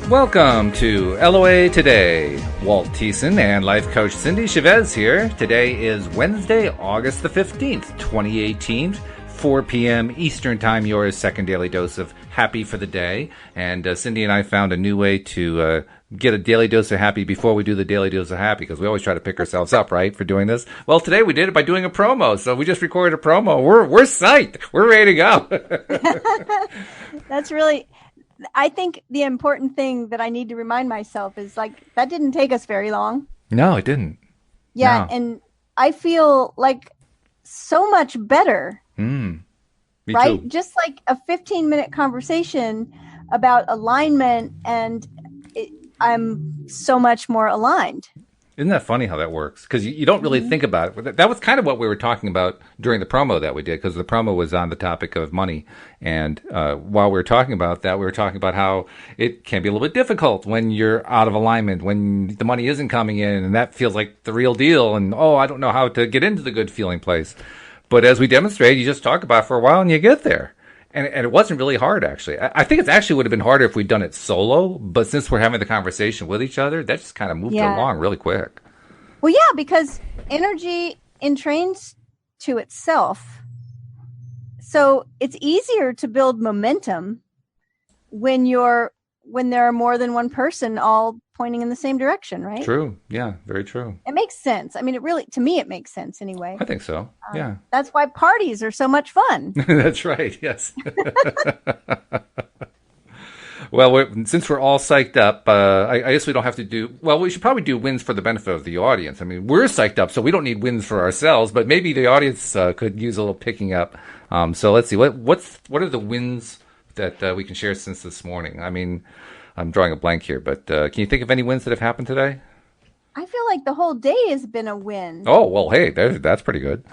Welcome to LOA Today. Walt Thiessen and life coach Cindy Chavez here. Today is Wednesday, August the 15th, 2018, 4 p.m. Eastern Time, your second daily dose of happy for the day. And Cindy and I found a new way to get a daily dose of happy before we do the daily dose of happy, because we always try to pick ourselves up, right, for doing this. Well, today we did it by doing a promo. So we just recorded a promo. We're psyched. We're ready to go. That's really... I think the important thing that I need to remind myself is that didn't take us very long. No, it didn't. Yeah. No. And I feel like so much better. Me right? too. Just like a 15-minute conversation about alignment, and I'm so much more aligned. Isn't that funny how that works? Because you don't really think about it. That was kind of what we were talking about during the promo that we did, because the promo was on the topic of money. And while we were talking about that, we were talking about how it can be a little bit difficult when you're out of alignment, when the money isn't coming in, and that feels like the real deal. And, I don't know how to get into the good feeling place. But as we demonstrated, you just talk about it for a while and you get there. And it wasn't really hard, actually. I think it actually would have been harder if we'd done it solo. But since we're having the conversation with each other, that just kind of moved it along really quick. Well, yeah, because energy entrains to itself. So it's easier to build momentum when there are more than one person all pointing in the same direction, right? True. Yeah, very true. It makes sense. I mean, to me, it makes sense anyway. I think so. Yeah. That's why parties are so much fun. That's right. Yes. Well, since we're all psyched up, I guess we don't have to do... Well, we should probably do wins for the benefit of the audience. I mean, we're psyched up, so we don't need wins for ourselves, but maybe the audience could use a little picking up. So let's see. What are the wins that we can share since this morning? I mean, I'm drawing a blank here, but can you think of any wins that have happened today? I feel like the whole day has been a win. Oh, well, hey, that's pretty good.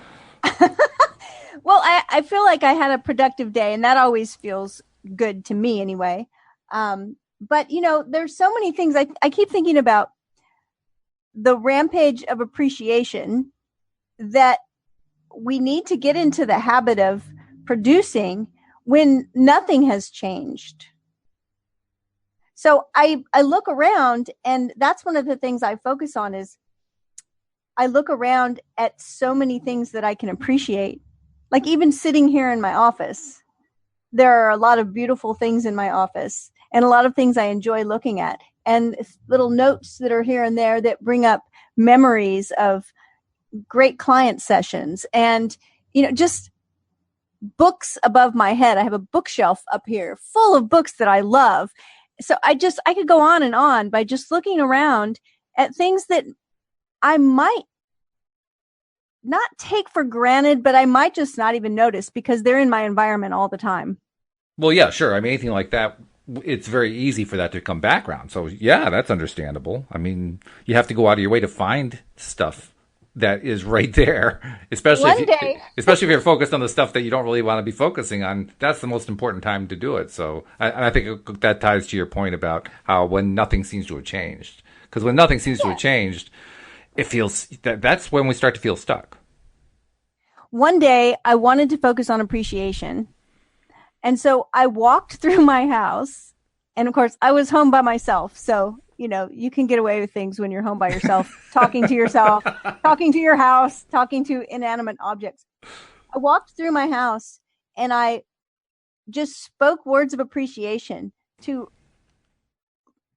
Well, I feel like I had a productive day, and that always feels good to me anyway. But, there's so many things. I keep thinking about the rampage of appreciation that we need to get into the habit of producing when nothing has changed. So I look around, and that's one of the things I focus on is I look around at so many things that I can appreciate. Like even sitting here in my office, there are a lot of beautiful things in my office and a lot of things I enjoy looking at, and little notes that are here and there that bring up memories of great client sessions, and, just books above my head. I have a bookshelf up here full of books that I love. So I could go on and on by just looking around at things that I might not take for granted, but I might just not even notice because they're in my environment all the time. Well, yeah, sure. I mean, anything like that, it's very easy for that to come background. So, yeah, that's understandable. I mean, you have to go out of your way to find stuff that is right there, especially if you're focused on the stuff that you don't really want to be focusing on. That's the most important time to do it. So I think that ties to your point about how when nothing seems to have changed. Because when nothing seems to have changed, it feels that's when we start to feel stuck. One day I wanted to focus on appreciation. And so I walked through my house, and of course I was home by myself. So, you can get away with things when you're home by yourself, talking to yourself, talking to your house, talking to inanimate objects. I walked through my house and I just spoke words of appreciation to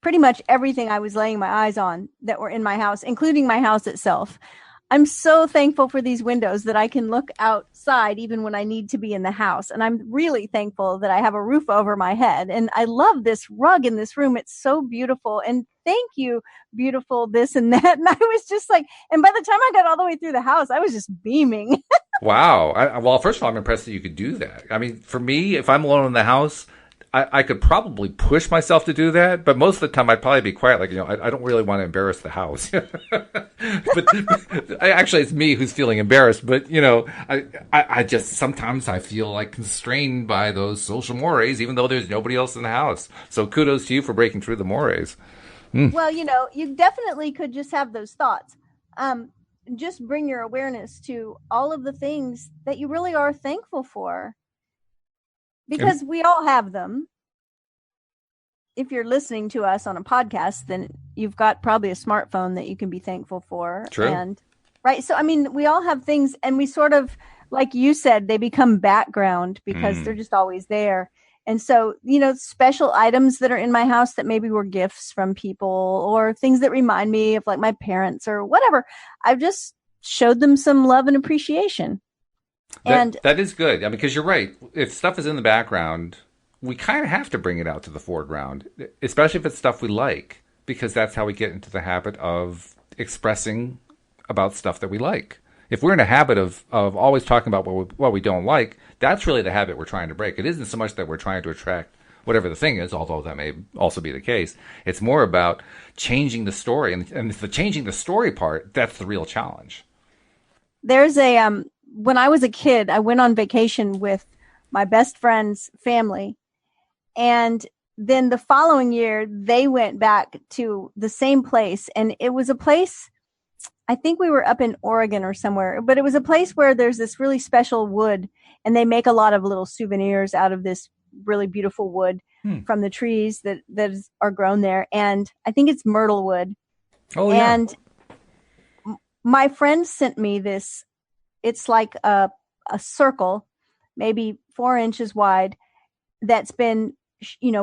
pretty much everything I was laying my eyes on that were in my house, including my house itself. I'm so thankful for these windows that I can look outside even when I need to be in the house. And I'm really thankful that I have a roof over my head. And I love this rug in this room. It's so beautiful. And thank you, beautiful, this and that. And I was just like, and by the time I got all the way through the house, I was just beaming. Wow. Well, first of all, I'm impressed that you could do that. I mean, for me, if I'm alone in the house, I could probably push myself to do that, but most of the time I'd probably be quiet. Like, I don't really want to embarrass the house. But actually, it's me who's feeling embarrassed. But, I just sometimes I feel like constrained by those social mores, even though there's nobody else in the house. So kudos to you for breaking through the mores. Well, you definitely could just have those thoughts. Just bring your awareness to all of the things that you really are thankful for. Because we all have them. if you're listening to us on a podcast, then you've got probably a smartphone that you can be thankful for. True. And right. So, I mean, we all have things, and we sort of, like you said, they become background because they're just always there. And so, special items that are in my house that maybe were gifts from people or things that remind me of like my parents or whatever, I've just showed them some love and appreciation. That is good. I mean, because you're right. If stuff is in the background, we kind of have to bring it out to the foreground, especially if it's stuff we like, because that's how we get into the habit of expressing about stuff that we like. If we're in a habit of always talking about what we don't like, that's really the habit we're trying to break. It isn't so much that we're trying to attract whatever the thing is, although that may also be the case. It's more about changing the story. And the changing the story part, that's the real challenge. There's when I was a kid, I went on vacation with my best friend's family. And then the following year, they went back to the same place. And it was a place, I think we were up in Oregon or somewhere, but it was a place where there's this really special wood, and they make a lot of little souvenirs out of this really beautiful wood from the trees that are grown there. And I think it's myrtle wood. Oh, and my friend sent me this. It's like a circle, maybe 4 inches wide, that's been,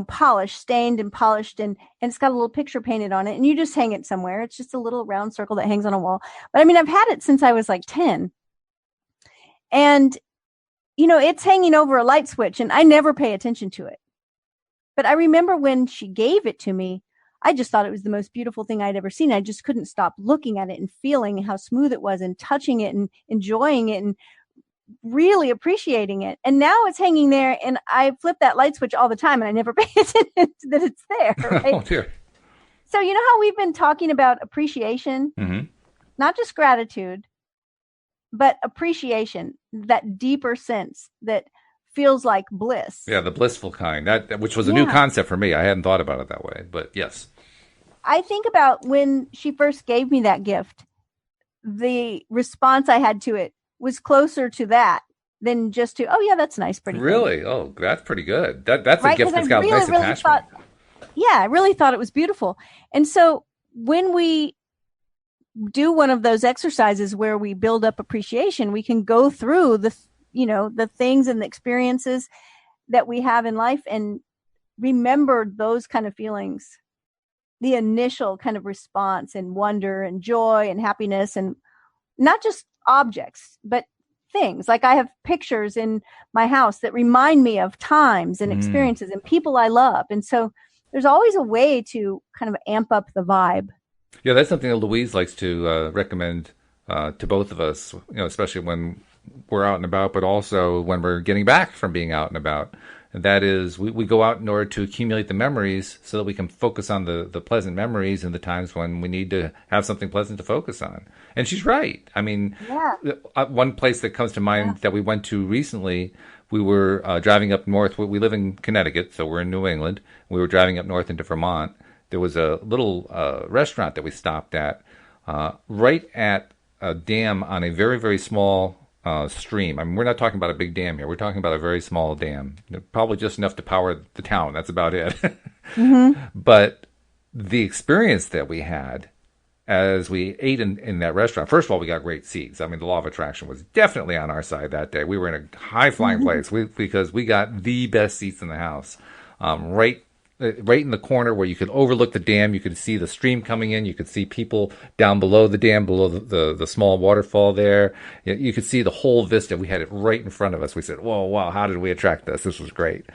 polished, stained and polished, and it's got a little picture painted on it, and you just hang it somewhere. It's just a little round circle that hangs on a wall. But I mean, I've had it since I was like 10. And, it's hanging over a light switch, and I never pay attention to it. But I remember when she gave it to me, I just thought it was the most beautiful thing I'd ever seen. I just couldn't stop looking at it and feeling how smooth it was and touching it and enjoying it and really appreciating it. And now it's hanging there, and I flip that light switch all the time, and I never pay attention that it's there. Right? Oh, dear. So you know how we've been talking about appreciation, not just gratitude, but appreciation, that deeper sense that feels like bliss. Yeah, the blissful kind, that which was a new concept for me. I hadn't thought about it that way, but yes. I think about when she first gave me that gift, the response I had to it was closer to that than just to, oh yeah, that's nice, pretty. Really? Thing. Oh, that's pretty good. That's right? A gift that's got really, a nice really attachment. I really thought it was beautiful. And so when we do one of those exercises where we build up appreciation, we can go through the things and the experiences that we have in life and remember those kind of feelings, the initial kind of response and wonder and joy and happiness, and not just objects, but things. Like I have pictures in my house that remind me of times and experiences and people I love. And so there's always a way to kind of amp up the vibe. Yeah, that's something that Louise likes to recommend to both of us, especially when we're out and about, but also when we're getting back from being out and about. And that is, we go out in order to accumulate the memories so that we can focus on the pleasant memories and the times when we need to have something pleasant to focus on. And she's right. I mean, one place that comes to mind that we went to recently, we were driving up north. We live in Connecticut, so we're in New England. We were driving up north into Vermont. There was a little restaurant that we stopped at right at a dam on a very, very small stream. I mean, we're not talking about a big dam here. We're talking about a very small dam, probably just enough to power the town. That's about it. But the experience that we had as we ate in that restaurant, first of all, we got great seats. I mean, the law of attraction was definitely on our side that day. We were in a high-flying place because we got the best seats in the house, right in the corner where you could overlook the dam. You could see the stream coming in. You could see people down below the dam, below the small waterfall there. You could see the whole vista. We had it right in front of us. We said, whoa, wow, how did we attract this? This was great.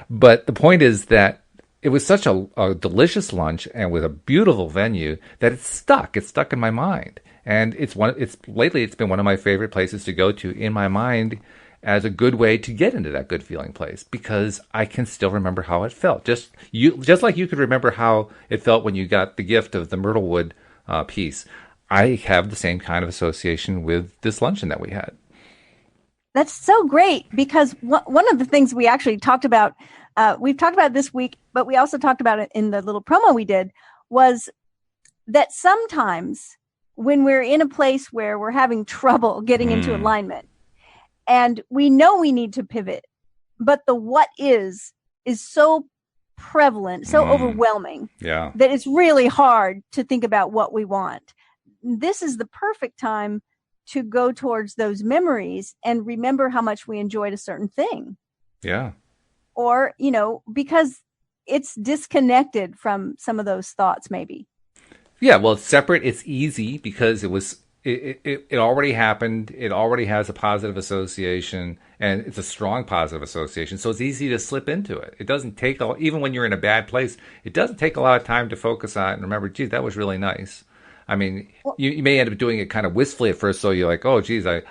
But the point is that it was such a delicious lunch and with a beautiful venue that it's stuck. It's stuck in my mind. And lately it's been one of my favorite places to go to in my mind as a good way to get into that good feeling place, because I can still remember how it felt. Just like you could remember how it felt when you got the gift of the myrtlewood piece. I have the same kind of association with this luncheon that we had. That's so great, because one of the things we actually talked about, we've talked about this week, but we also talked about it in the little promo we did, was that sometimes when we're in a place where we're having trouble getting into alignment, and we know we need to pivot, but the what is so prevalent, so overwhelming Yeah. that it's really hard to think about what we want. This is the perfect time to go towards those memories and remember how much we enjoyed a certain thing. Yeah. Or, because it's disconnected from some of those thoughts, maybe. Yeah, well, it's separate. It's easy because it already happened. It already has a positive association, and it's a strong positive association. So it's easy to slip into it. It doesn't take even when you're in a bad place. It doesn't take a lot of time to focus on it and remember. Geez, that was really nice. I mean, Well, you may end up doing it kind of wistfully at first, so you're like, oh, geez, I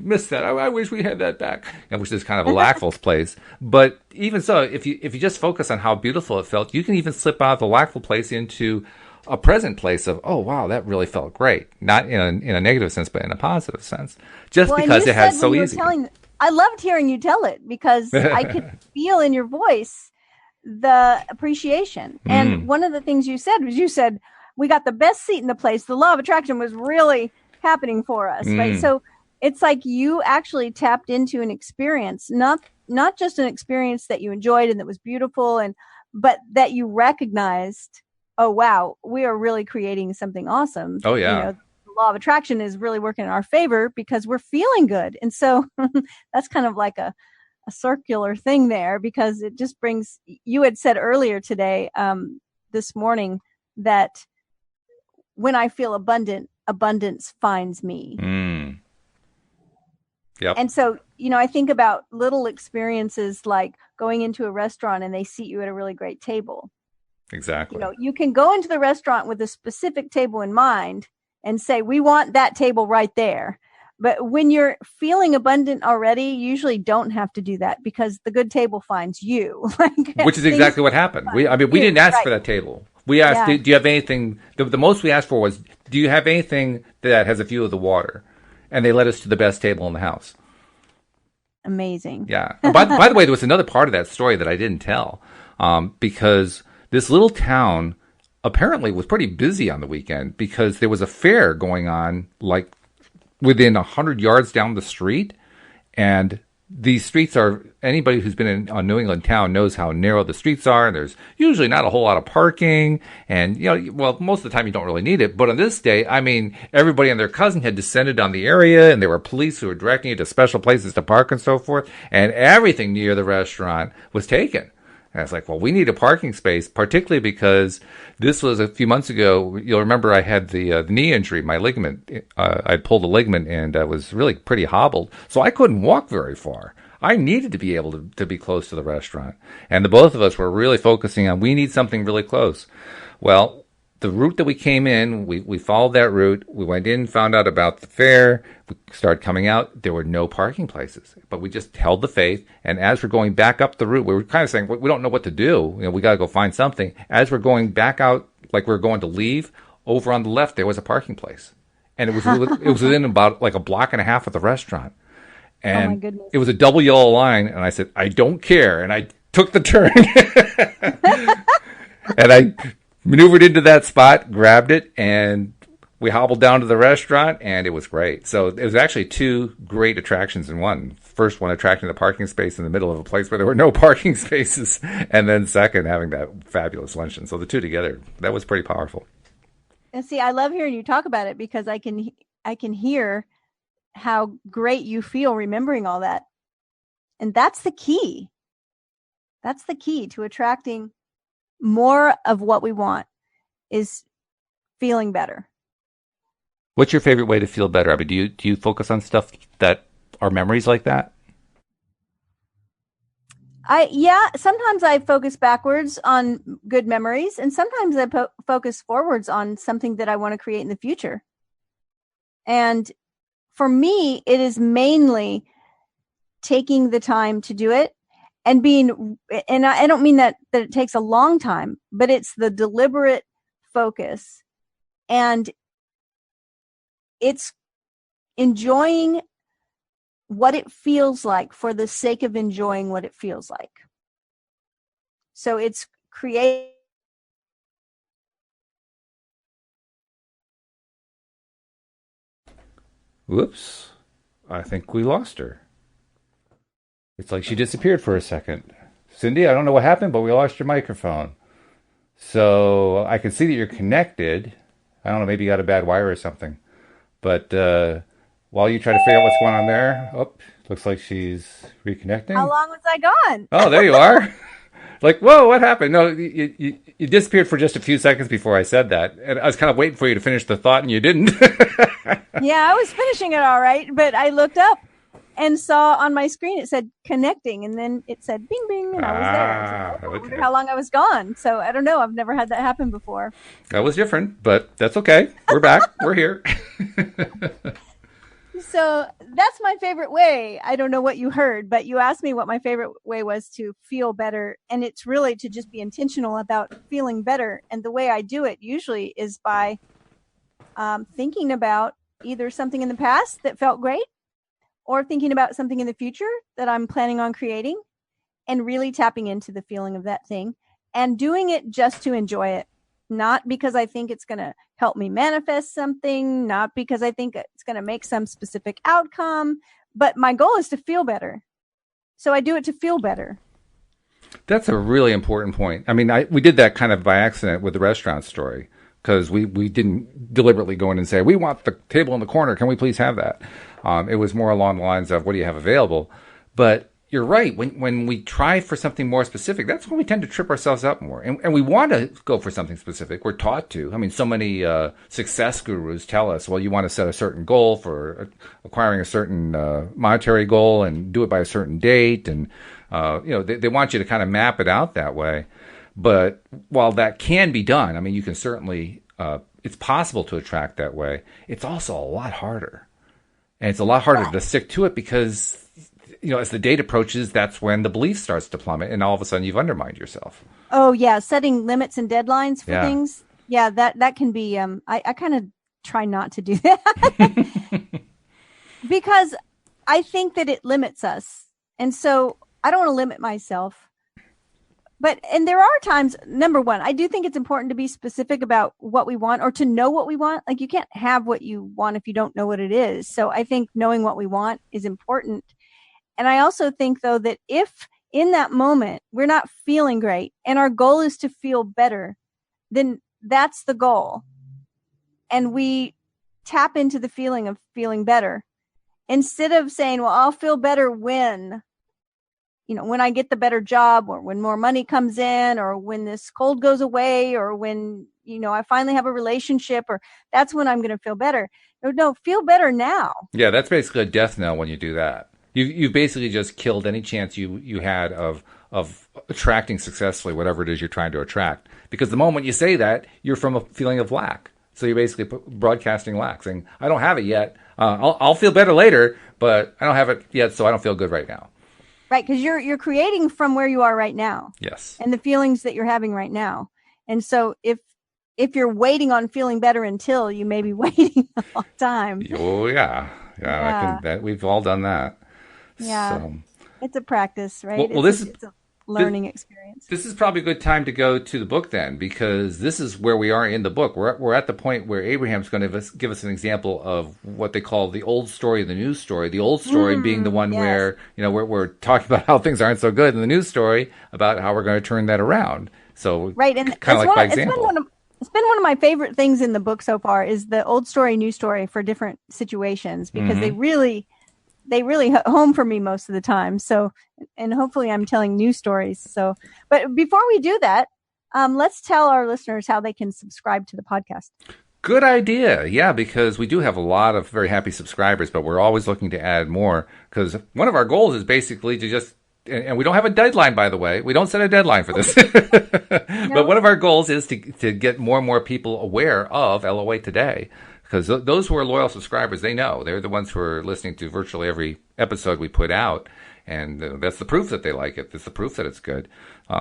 missed that. I wish we had that back, and which is kind of a lackful place. But even so, if you just focus on how beautiful it felt, you can even slip out of the lackful place into a present place of, oh, wow, that really felt great. Not in a negative sense, but in a positive sense. Just because it has so easy. I loved hearing you tell it because I could feel in your voice the appreciation. And one of the things you said was we got the best seat in the place. The law of attraction was really happening for us, right? So it's like you actually tapped into an experience, not just an experience that you enjoyed and that was beautiful, but that you recognized, oh wow, we are really creating something awesome. Oh yeah. The law of attraction is really working in our favor because we're feeling good. And so that's kind of like a circular thing there, because it just brings, you had said earlier today, this morning, that when I feel abundant, abundance finds me. Yep. And so, I think about little experiences like going into a restaurant and they seat you at a really great table. Exactly. You can go into the restaurant with a specific table in mind and say, we want that table right there. But when you're feeling abundant already, you usually don't have to do that because the good table finds you. Which is exactly what happened. We didn't ask for that table. We asked, do you have anything? The most we asked for was, do you have anything that has a view of the water? And they led us to the best table in the house. Amazing. Yeah. By the way, there was another part of that story that I didn't tell, because this little town apparently was pretty busy on the weekend because there was a fair going on like within 100 yards down the street. And these streets are, anybody who's been in a New England town knows how narrow the streets are. And there's usually not a whole lot of parking. And, most of the time you don't really need it. But on this day, I mean, everybody and their cousin had descended on the area, and there were police who were directing you to special places to park and so forth. And everything near the restaurant was taken. And it's like, well, we need a parking space, particularly because this was a few months ago. You'll remember I had the knee injury, my ligament. I pulled a ligament and I was really pretty hobbled. So I couldn't walk very far. I needed to be able to be close to the restaurant. And the both of us were really focusing on, we need something really close. Well, the route that we came in, we followed that route. We went in, found out about the fair. We started coming out. There were no parking places, but we just held the faith. And as we're going back up the route, we were kind of saying, we don't know what to do. We got to go find something. As we're going back out, like we were going to leave, over on the left, there was a parking place. And it was within about like a block and a half of the restaurant. And oh my goodness. It was a double yellow line. And I said, I don't care. And I took the turn. And I maneuvered into that spot, grabbed it, and we hobbled down to the restaurant, and it was great. So it was actually two great attractions in one. First one, attracting the parking space in the middle of a place where there were no parking spaces, and then second, having that fabulous luncheon. So the two together, that was pretty powerful. And see, I love hearing you talk about it because I can hear how great you feel remembering all that. And that's the key. That's the key to attracting more of what we want, is feeling better. What's your favorite way to feel better? I mean, do you focus on stuff that are memories like that? Sometimes I focus backwards on good memories, and sometimes I focus forwards on something that I want to create in the future. And for me, it is mainly taking the time to do it. And I don't mean that it takes a long time, but it's the deliberate focus, and it's enjoying what it feels like for the sake of enjoying what it feels like. So it's creating. Whoops. I think we lost her. It's like she disappeared for a second. Cindy, I don't know what happened, but we lost your microphone. So I can see that you're connected. I don't know, maybe you got a bad wire or something. But while you try to figure out what's going on there, oh, looks like she's How reconnecting. long was I gone? Oh, there you are. Like, whoa, what happened? No, you disappeared for just a few seconds before I said that. And I was kind of waiting for you to finish the thought, and you didn't. Yeah, I was finishing it all right, but I looked up and saw on my screen it said connecting, and then it said bing bing, and I was there. I was like, I wonder how long I was gone. So I don't know. I've never had that happen before. That was different, but that's okay. We're back. We're here. So that's my favorite way. I don't know what you heard, but you asked me what my favorite way was to feel better. And it's really to just be intentional about feeling better. And the way I do it usually is by thinking about either something in the past that felt great, or thinking about something in the future that I'm planning on creating, and really tapping into the feeling of that thing and doing it just to enjoy it. Not because I think it's going to help me manifest something, not because I think it's going to make some specific outcome, but my goal is to feel better. So I do it to feel better. That's a really important point. I mean, we did that kind of by accident with the restaurant story, because we didn't deliberately go in and say, we want the table in the corner. Can we please have that? It was more along the lines of, what do you have available? But you're right. When we try for something more specific, that's when we tend to trip ourselves up more. And we want to go for something specific. We're taught to. I mean, so many success gurus tell us, well, you want to set a certain goal for acquiring a certain monetary goal and do it by a certain date. And, they want you to kind of map it out that way. But while that can be done, I mean, you can certainly, it's possible to attract that way. It's also a lot harder. And it's a lot harder to stick to it because, as the date approaches, that's when the belief starts to plummet, and all of a sudden you've undermined yourself. Oh, yeah. Setting limits and deadlines for things. Yeah, that can be, I kind of try not to do that because I think that it limits us. And so I don't want to limit myself. And there are times, number one, I do think it's important to be specific about what we want, or to know what we want. Like, you can't have what you want if you don't know what it is. So I think knowing what we want is important. And I also think, though, that if in that moment we're not feeling great and our goal is to feel better, then that's the goal. And we tap into the feeling of feeling better instead of saying, well, I'll feel better when I get the better job, or when more money comes in, or when this cold goes away, or when, I finally have a relationship, or that's when I'm going to feel better. No, feel better now. Yeah, that's basically a death knell when you do that. You basically just killed any chance you had of attracting successfully whatever it is you're trying to attract. Because the moment you say that, you're from a feeling of lack. So you're basically broadcasting lack, saying, I don't have it yet. I'll feel better later, but I don't have it yet, so I don't feel good right now. Right, because you're creating from where you are right now. Yes. And the feelings that you're having right now. And so if you're waiting on feeling better until, you may be waiting a long time. Oh, yeah. Yeah. We've all done that. Yeah. So, it's a practice, right? It's a learning experience. This is probably a good time to go to the book then, because this is where we are in the book. We're at the point where Abraham's going to give us an example of what they call the old story and the news story. The old story being the one where, we're talking about how things aren't so good, and the news story about how we're going to turn that around. So right, and kind of like by example. It's been one of my favorite things in the book so far is the old story, news story for different situations, because they really home for me most of the time. So, and hopefully I'm telling new stories. So, but before we do that, let's tell our listeners how they can subscribe to the podcast. Good idea. Yeah, because we do have a lot of very happy subscribers, but we're always looking to add more, because one of our goals is basically to just, and we don't have a deadline, by the way. We don't set a deadline for this. No. But one of our goals is to get more and more people aware of LOA Today. Because those who are loyal subscribers, they know. They're the ones who are listening to virtually every episode we put out. And that's the proof that they like it. That's the proof that it's good.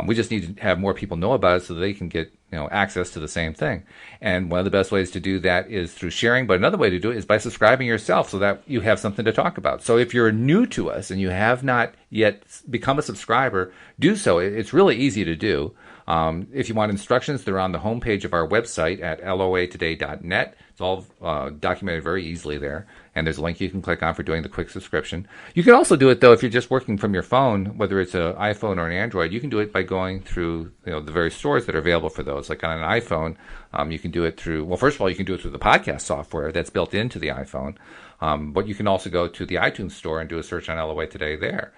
We just need to have more people know about it so they can get access to the same thing. And one of the best ways to do that is through sharing. But another way to do it is by subscribing yourself so that you have something to talk about. So if you're new to us and you have not yet become a subscriber, do so. It's really easy to do. If you want instructions, they're on the homepage of our website at loatoday.net. It's all documented very easily there. And there's a link you can click on for doing the quick subscription. You can also do it, though, if you're just working from your phone, whether it's an iPhone or an Android. You can do it by going through the various stores that are available for those. Like on an iPhone, you can do it through, well, first of all, you can do it through the podcast software that's built into the iPhone. But you can also go to the iTunes store and do a search on LOA Today there.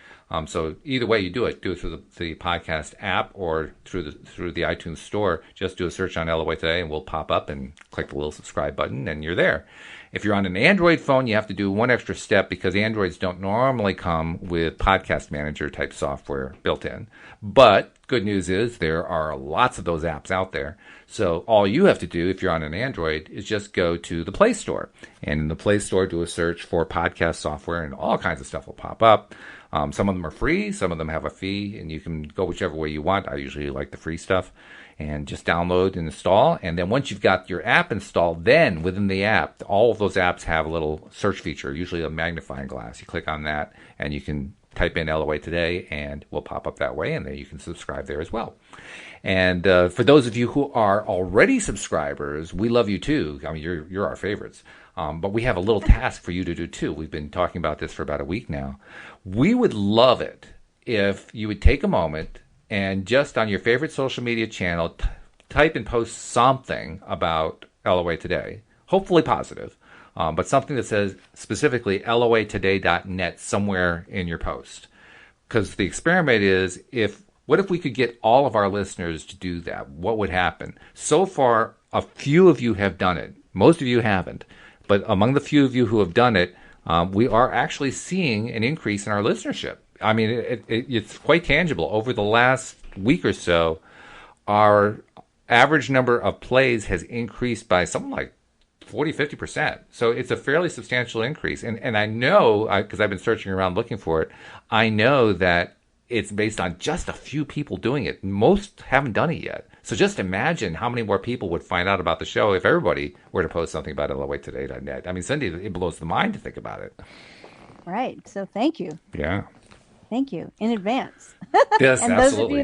So either way you do it through the podcast app or through the iTunes store. Just do a search on LOA Today and we'll pop up and click the little subscribe button and you're there. If you're on an Android phone, you have to do one extra step because Androids don't normally come with podcast manager type software built in. But good news is there are lots of those apps out there. So all you have to do if you're on an Android is just go to the Play Store. And in the Play Store, do a search for podcast software and all kinds of stuff will pop up. Some of them are free. Some of them have a fee. And you can go whichever way you want. I usually like the free stuff. And just download and install. And then once you've got your app installed, then within the app, all of those apps have a little search feature, usually a magnifying glass. You click on that and you can type in LOA Today and we'll pop up that way. And then you can subscribe there as well. And for those of you who are already subscribers, we love you too. I mean, you're our favorites. But we have a little task for you to do too. We've been talking about this for about a week now. We would love it if you would take a moment and just on your favorite social media channel, type and post something about LOA Today, hopefully positive, but something that says specifically loatoday.net somewhere in your post. Because the experiment is, what if we could get all of our listeners to do that? What would happen? So far, a few of you have done it. Most of you haven't. But among the few of you who have done it, we are actually seeing an increase in our listenership. I mean, it's quite tangible. Over the last week or so, our average number of plays has increased by something like 40-50%. So it's a fairly substantial increase. And I know, because I've been searching around looking for it, I know that it's based on just a few people doing it. Most haven't done it yet. So just imagine how many more people would find out about the show if everybody were to post something about loatoday.net. I mean, Cindy, it blows the mind to think about it. Right. So thank you. Yeah. Thank you in advance. Yes, and absolutely. those of you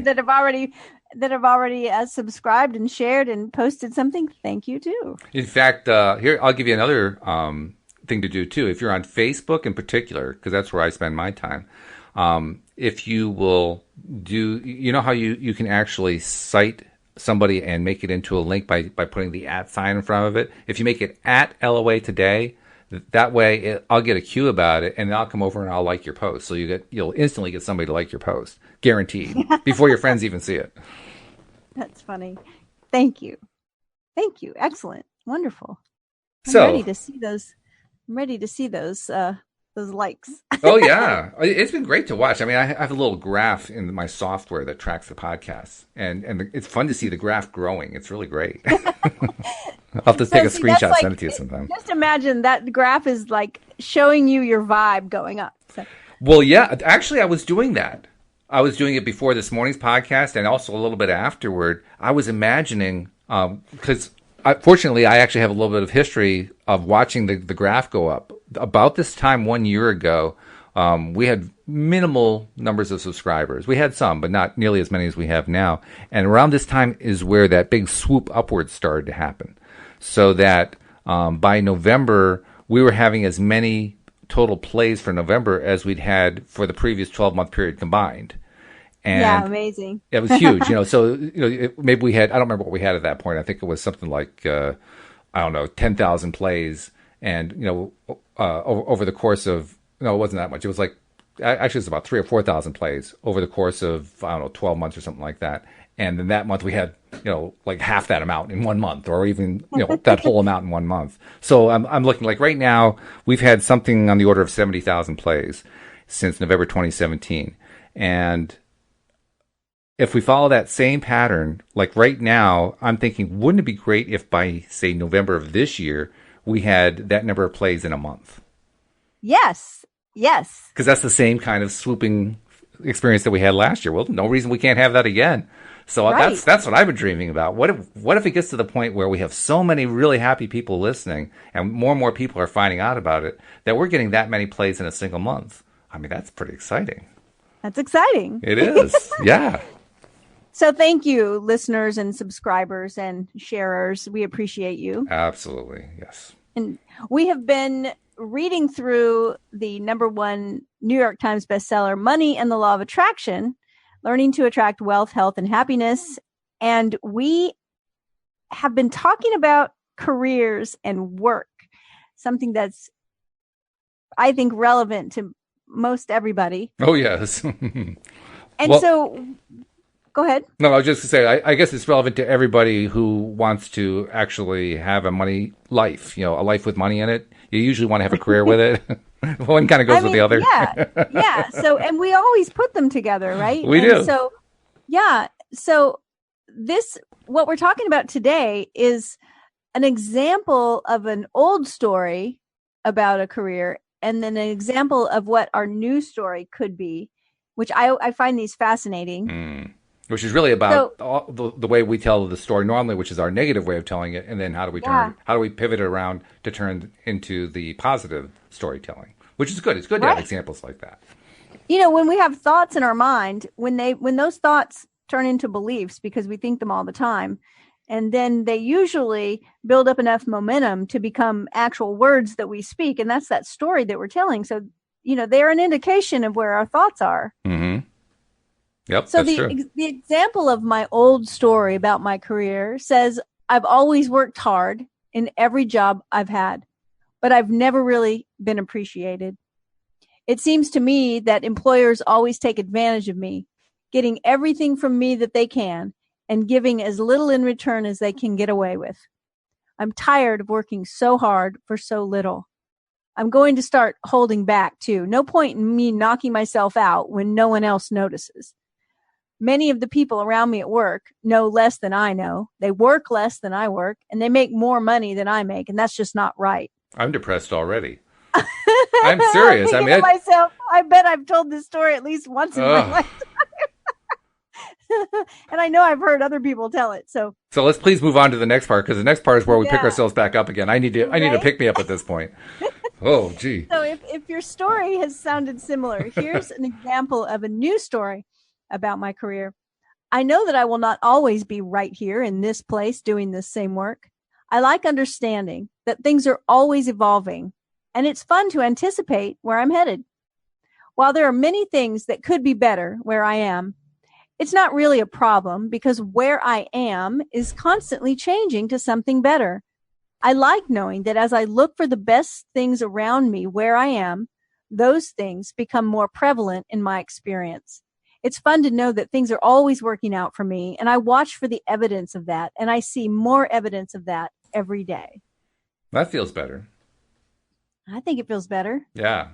that have already subscribed and shared and posted something, thank you too. In fact, here I'll give you another thing to do too. If you're on Facebook in particular, because that's where I spend my time, if you will do, you know how you can actually cite somebody and make it into a link by putting the @ sign in front of it. If you make it @ LOA Today, that way I'll get a cue about it and then I'll come over and I'll like your post. So you'll instantly get somebody to like your post, guaranteed, before your friends even see it. That's funny. Thank you. Excellent. Wonderful. I'm ready to see those likes. Oh yeah, it's been great to watch. I mean, I have a little graph in my software that tracks the podcasts, and it's fun to see the graph growing. It's really great. I'll have to take a screenshot, send it to you sometime. Just imagine that graph is like showing you your vibe going up. So. Well, yeah, actually, I was doing that. I was doing it before this morning's podcast, and also a little bit afterward. I was imagining because. Fortunately, I actually have a little bit of history of watching the graph go up. About this time 1 year ago, we had minimal numbers of subscribers. We had some, but not nearly as many as we have now. And around this time is where that big swoop upwards started to happen. So that by November, we were having as many total plays for November as we'd had for the previous 12-month period combined. And yeah, amazing. It was huge, So maybe we had, I don't remember what we had at that point. I think it was something like 10,000 plays, and over the course of it wasn't that much. It was like actually it's about 3,000 or 4,000 plays over the course of 12 months or something like that. And then that month we had like half that amount in 1 month, or even that whole amount in 1 month. So I'm looking like right now we've had something on the order of 70,000 plays since November 2017, and if we follow that same pattern, like right now, I'm thinking, wouldn't it be great if by, say, November of this year, we had that number of plays in a month? Yes. Because that's the same kind of swooping experience that we had last year. Well, no reason we can't have that again. So right. That's what I've been dreaming about. What if it gets to the point where we have so many really happy people listening, and more people are finding out about it, that we're getting that many plays in a single month? I mean, that's pretty exciting. That's exciting. It is, yeah. So thank you, listeners and subscribers and sharers. We appreciate you. Absolutely. Yes. And we have been reading through the #1 New York Times bestseller, Money and the Law of Attraction, Learning to Attract Wealth, Health, and Happiness. And we have been talking about careers and work, something that's, I think, relevant to most everybody. Oh, yes. And Well, so, go ahead. no, I was just going to say, I guess it's relevant to everybody who wants to actually have a money life, you know, a life with money in it. You usually want to have a career with it. One kind of goes with the other. Yeah. So, and we always put them together, right? We do. So, yeah. So what we're talking about today is an example of an old story about a career, and then an example of what our new story could be, which I find these fascinating. Which is really about the way we tell the story normally, which is our negative way of telling it, and then how do we pivot it around to turn into the positive storytelling, which is good. It's good to have examples like that. You know, when we have thoughts in our mind, when those thoughts turn into beliefs because we think them all the time, and then they usually build up enough momentum to become actual words that we speak, and that's that story that we're telling. So, you know, they're an indication of where our thoughts are. Mm-hmm. Yep, so that's true. The example of my old story about my career says, I've always worked hard in every job I've had, but I've never really been appreciated. It seems to me that employers always take advantage of me, getting everything from me that they can and giving as little in return as they can get away with. I'm tired of working so hard for so little. I'm going to start holding back too. No point in me knocking myself out when no one else notices. Many of the people around me at work know less than I know. They work less than I work, and they make more money than I make, and that's just not right. I'm depressed already. I'm serious. I mean, myself, I bet I've told this story at least once in my life. And I know I've heard other people tell it. So let's please move on to the next part, because the next part is where we pick ourselves back up again. I need to pick me up at this point. Oh, gee. So if your story has sounded similar, here's an example of a new story about my career. I know that I will not always be right here in this place doing this same work. I like understanding that things are always evolving, and it's fun to anticipate where I'm headed. While there are many things that could be better where I am, it's not really a problem because where I am is constantly changing to something better. I like knowing that as I look for the best things around me where I am, those things become more prevalent in my experience. It's fun to know that things are always working out for me, and I watch for the evidence of that, and I see more evidence of that every day. That feels better. I think it feels better. Yeah.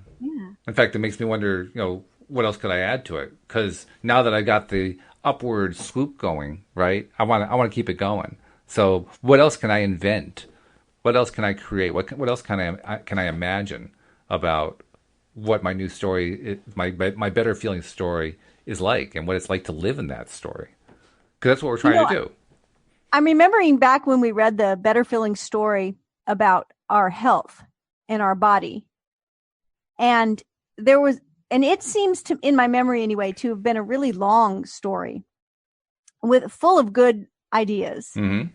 In fact, it makes me wonder, you know, what else could I add to it? Because now that I got the upward swoop going, right, I want to keep it going. So what else can I invent? What else can I create? What else can I imagine about what my new story, my better feeling story is like, and what it's like to live in that story? Because that's what we're trying to do. I'm remembering back when we read the better feeling story about our health and our body. And it seems to, in my memory anyway, to have been a really long story full of good ideas. Mm-hmm.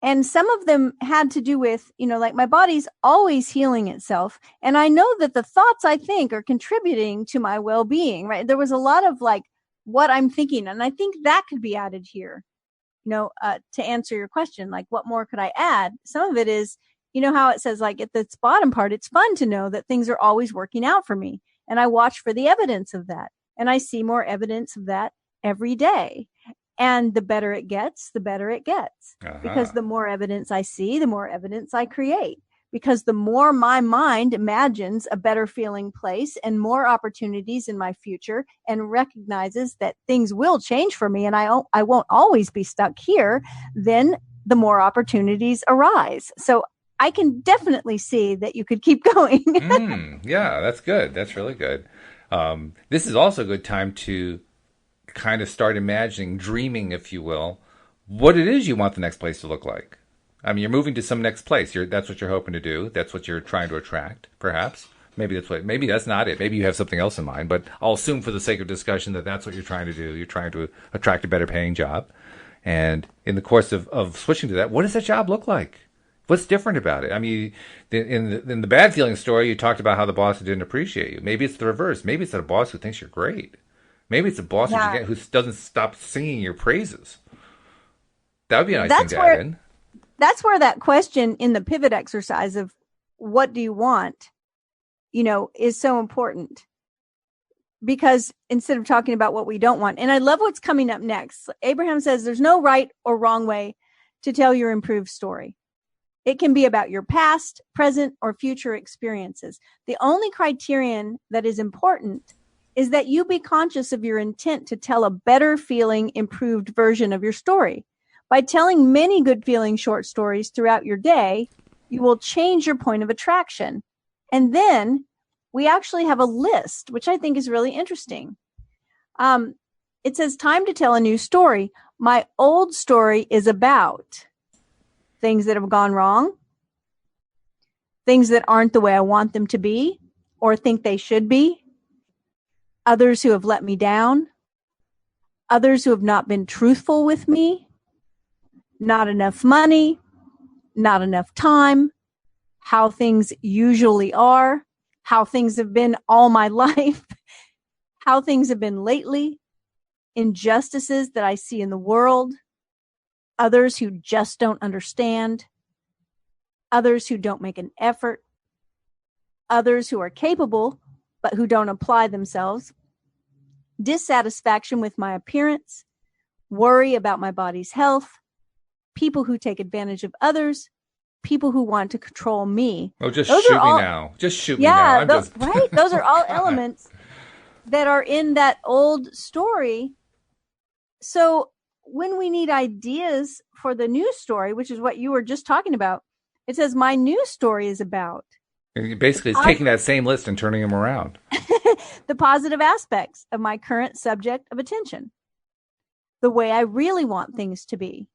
And some of them had to do with, you know, like my body's always healing itself. And I know that the thoughts I think are contributing to my well-being, right? There was a lot of like what I'm thinking. And I think that could be added here, you know, to answer your question, like what more could I add? Some of it is, you know, how it says like at this bottom part, it's fun to know that things are always working out for me. And I watch for the evidence of that. And I see more evidence of that every day. And the better it gets, the better it gets. Because the more evidence I see, the more evidence I create. Because the more my mind imagines a better feeling place and more opportunities in my future and recognizes that things will change for me and I won't always be stuck here, then the more opportunities arise. So I can definitely see that you could keep going. Yeah, that's good. That's really good. This is also a good time to kind of start imagining, dreaming, if you will, what it is you want the next place to look like. I mean, you're moving to some next place. That's what you're hoping to do. That's what you're trying to attract, perhaps. Maybe that's not it. Maybe you have something else in mind, but I'll assume for the sake of discussion that that's what you're trying to do. You're trying to attract a better paying job. And in the course of switching to that, what does that job look like? What's different about it? I mean, in the bad feeling story, you talked about how the boss didn't appreciate you. Maybe it's the reverse. Maybe it's a boss who thinks you're great. Maybe it's a boss who doesn't stop singing your praises. That would be a nice thing to add in. That's where that question in the pivot exercise of what do you want, is so important. Because instead of talking about what we don't want, and I love what's coming up next. Abraham says there's no right or wrong way to tell your improved story. It can be about your past, present, or future experiences. The only criterion that is important is that you be conscious of your intent to tell a better feeling, improved version of your story. By telling many good feeling short stories throughout your day, you will change your point of attraction. And then we actually have a list, which I think is really interesting. It says, time to tell a new story. My old story is about things that have gone wrong, things that aren't the way I want them to be or think they should be, others who have let me down, others who have not been truthful with me, not enough money, not enough time, how things usually are, how things have been all my life, how things have been lately, injustices that I see in the world, others who just don't understand, others who don't make an effort, others who are capable but who don't apply themselves, dissatisfaction with my appearance, worry about my body's health, people who take advantage of others, people who want to control me. Oh, just shoot me now. Just shoot me now. Right? Those are all elements that are in that old story. So when we need ideas for the new story, which is what you were just talking about, it says my new story is about. Basically, it's taking that same list and turning them around. The positive aspects of my current subject of attention. The way I really want things to be.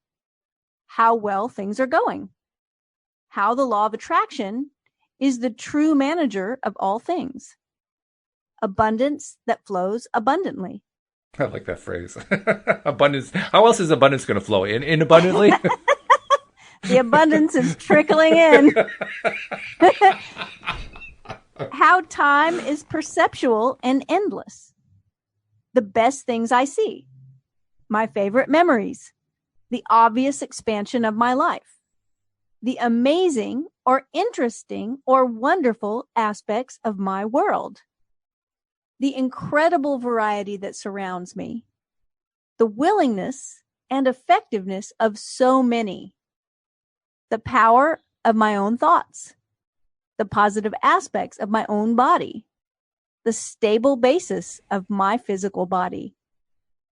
How well things are going. How the law of attraction is the true manager of all things. Abundance that flows abundantly. I like that phrase. Abundance. How else is abundance going to flow? In abundantly? The abundance is trickling in. How time is perceptual and endless. The best things I see. My favorite memories. The obvious expansion of my life. The amazing or interesting or wonderful aspects of my world. The incredible variety that surrounds me. The willingness and effectiveness of so many. The power of my own thoughts. The positive aspects of my own body. The stable basis of my physical body.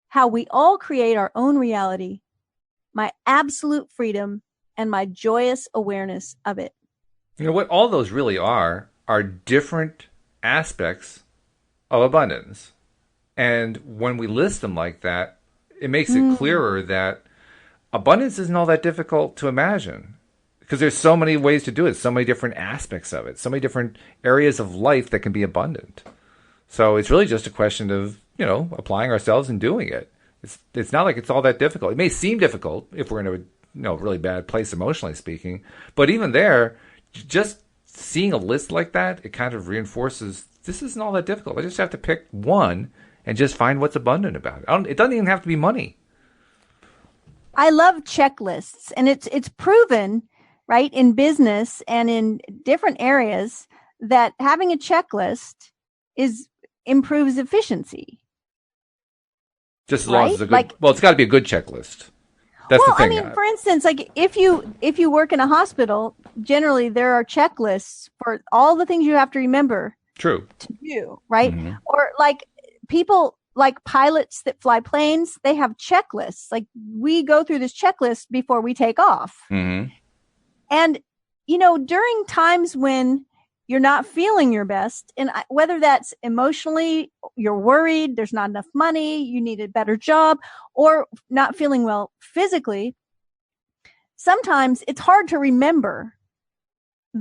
How we all create our own reality. My absolute freedom and my joyous awareness of it. You know what all those really are different aspects of abundance. And when we list them like that, it makes it clearer that abundance isn't all that difficult to imagine. Because there's so many ways to do it, so many different aspects of it, so many different areas of life that can be abundant. So it's really just a question of, applying ourselves and doing it. It's not like it's all that difficult. It may seem difficult if we're in a really bad place emotionally speaking. But even there, just seeing a list like that, it kind of reinforces this isn't all that difficult. I just have to pick one and just find what's abundant about it. It doesn't even have to be money. I love checklists, and it's proven, right, in business and in different areas that having a checklist improves efficiency. Just as long as it's a good, it's got to be a good checklist. That's the thing. I mean, for instance, like if you work in a hospital, generally there are checklists for all the things you have to remember. True. To do, right? Mm-hmm. Or like people, like pilots that fly planes, they have checklists. Like we go through this checklist before we take off. Mm-hmm. And, during times when you're not feeling your best, and whether that's emotionally, you're worried, there's not enough money, you need a better job, or not feeling well physically, sometimes it's hard to remember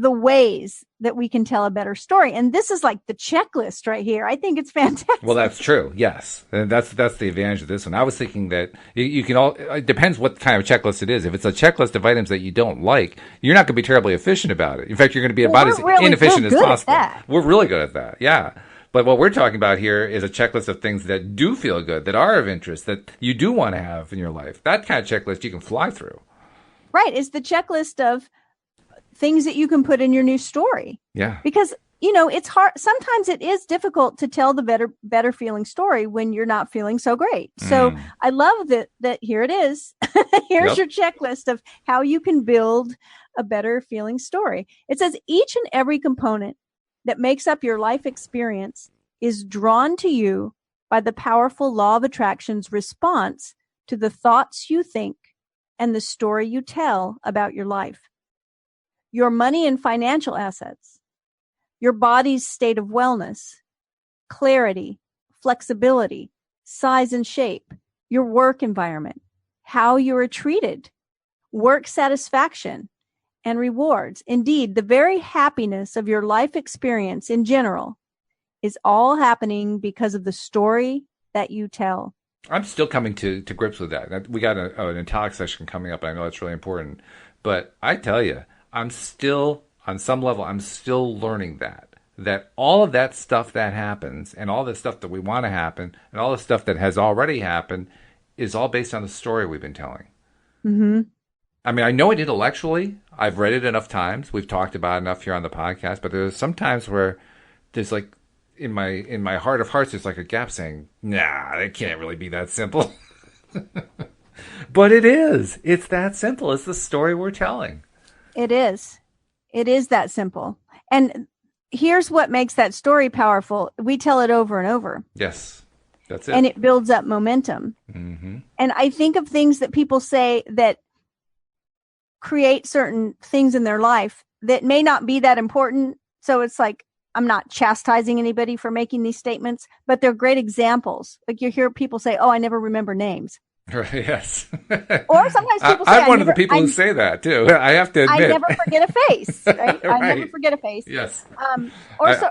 the ways that we can tell a better story. And this is like the checklist right here. I think it's fantastic. Well, that's true. Yes. And that's the advantage of this one. I was thinking that you can it depends what kind of checklist it is. If it's a checklist of items that you don't like, you're not going to be terribly efficient about it. In fact, you're going to be about as inefficient as possible. We're really good at that. Yeah. But what we're talking about here is a checklist of things that do feel good, that are of interest, that you do want to have in your life. That kind of checklist you can fly through. Right. It's the checklist of things that you can put in your new story. Yeah. Because, it's hard. Sometimes it is difficult to tell the better feeling story when you're not feeling so great. So I love that here it is. Here's your checklist of how you can build a better feeling story. It says each and every component that makes up your life experience is drawn to you by the powerful law of attraction's response to the thoughts you think and the story you tell about your life. Your money and financial assets, your body's state of wellness, clarity, flexibility, size and shape, your work environment, how you are treated, work satisfaction, and rewards. Indeed, the very happiness of your life experience in general is all happening because of the story that you tell. I'm still coming to grips with that. We got an italic session coming up, and I know it's really important. But I tell you, I'm still, on some level, I'm still learning that all of that stuff that happens and all the stuff that we want to happen and all the stuff that has already happened is all based on the story we've been telling. Mm-hmm. I mean, I know it intellectually. I've read it enough times. We've talked about it enough here on the podcast. But there's some times where there's like, in my heart of hearts, there's like a gap saying, nah, it can't really be that simple. But it is. It's that simple. It's the story we're telling. It is. It is that simple. And here's what makes that story powerful. We tell it over and over. Yes, that's it. And it builds up momentum. Mm-hmm. And I think of things that people say that create certain things in their life that may not be that important. So it's like, I'm not chastising anybody for making these statements, but they're great examples. Like you hear people say, oh, I never remember names. Yes. Or sometimes people say, I'm one of the people who say that too. I have to admit. I never forget a face. Right? Right. I never forget a face. Yes.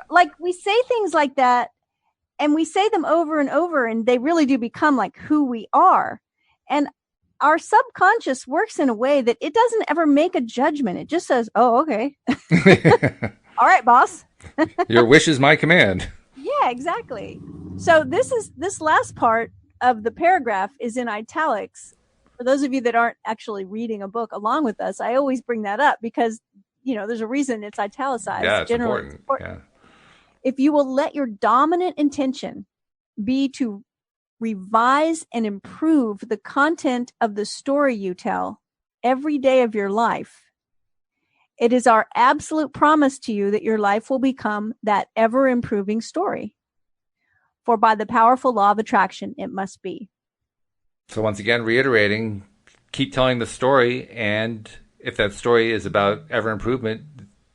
Like we say things like that and we say them over and over and they really do become like who we are. And our subconscious works in a way that it doesn't ever make a judgment. It just says, oh, okay. All right, boss. Your wish is my command. Yeah, exactly. So this last part of the paragraph is in italics. For those of you that aren't actually reading a book along with us, I always bring that up because, there's a reason it's italicized. Yeah, it's important. Yeah. If you will let your dominant intention be to revise and improve the content of the story you tell every day of your life, it is our absolute promise to you that your life will become that ever-improving story. For by the powerful law of attraction, it must be. So once again, reiterating, keep telling the story, and if that story is about ever improvement,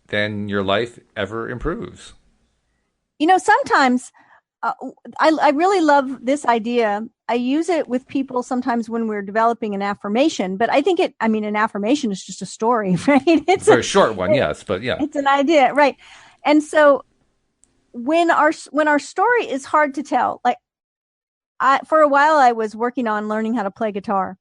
then your life ever improves. Sometimes I really love this idea. I use it with people sometimes when we're developing an affirmation, but I think an affirmation is just a story, right? It's a very short one, yes, but yeah. It's an idea, right? And so when our story is hard to tell, like for a while I was working on learning how to play guitar.